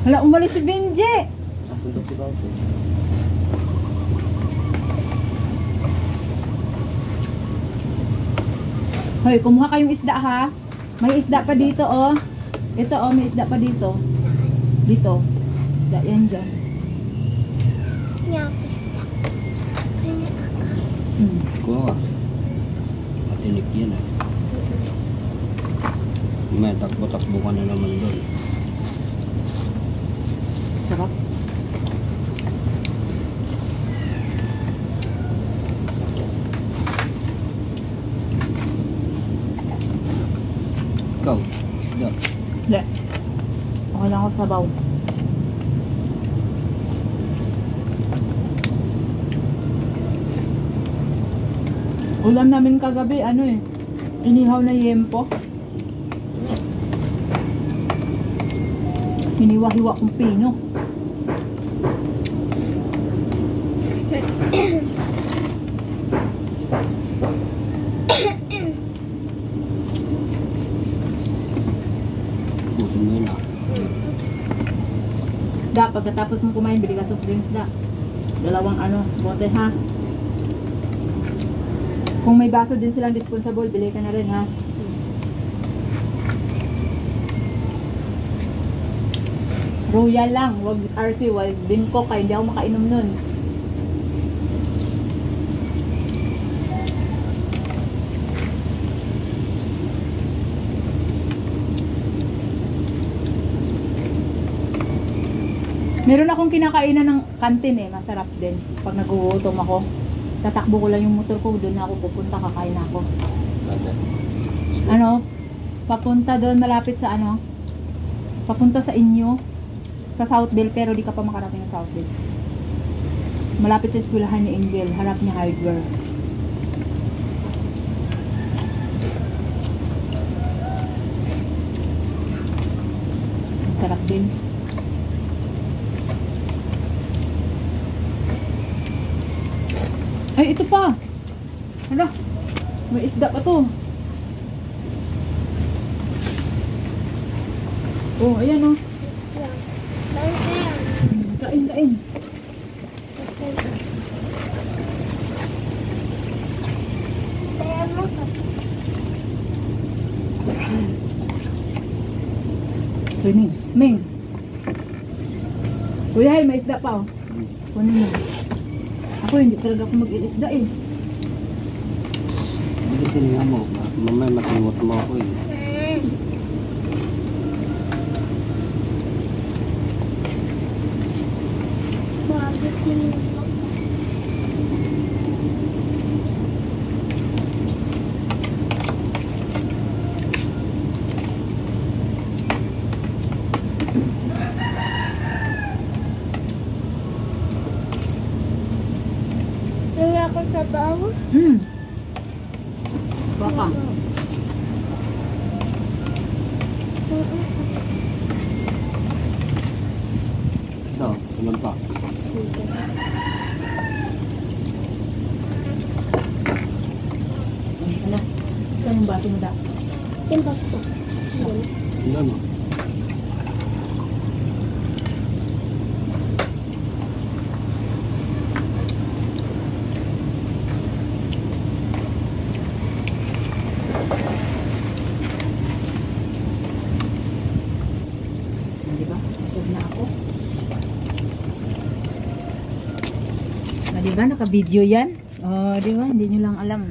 Hala, umalis si Benji. Nasundok si Bauto. Hoy, kumuha kayong isda ha. May isda pa dito oh. Ito oh, may isda pa dito. Dito. Isda yan dyan. Kuha. Matinik yan eh. May takbo-takbo ka na naman doon. Sarap. Ikaw, isda. Hindi. Okay lang ako sabaw. Ulam namin kagabi, ano eh. Inihaw na yempo. Hiniwa-hiwa kong pino. Busog mo yun ah. Da, pagkatapos mo kumain, bili ka soft drinks da. Dalawang ano, bote ha. Kung may baso din silang dispensable, bili ka na rin ha. Royal lang, wag RC, wag Bingko ka, hindi ako makainom nun. Meron akong kinakainan ng kantin eh, masarap din. Pag nagugutom ako, tatakbo ko lang yung motor ko, doon na ako pupunta, kakain ako. Ano? Papunta doon, malapit sa ano? Papunta sa inyo, sa Southville, pero di ka pa makarating sa Southville. Malapit sa eskwelahan ni Angel, harap niya hardware. Sarap din. Ay, ito pa. Hala, may isda pa to. Oh, ayan oh. Kain, kain. Kunin, Ming. Kuya, may isda pa oh. Kunin mo. Ako hindi talaga ako mag-iisda eh. Bilisin nga mo. Mamaya matimot mo ako eh. Ako sa bawo. Baka. Ito, ilan pa? Ano? Saan yung baso mo da? Timpak po. Ilan mo? Diba, naka-video yan? Oh, diba? Hindi nyo lang alam.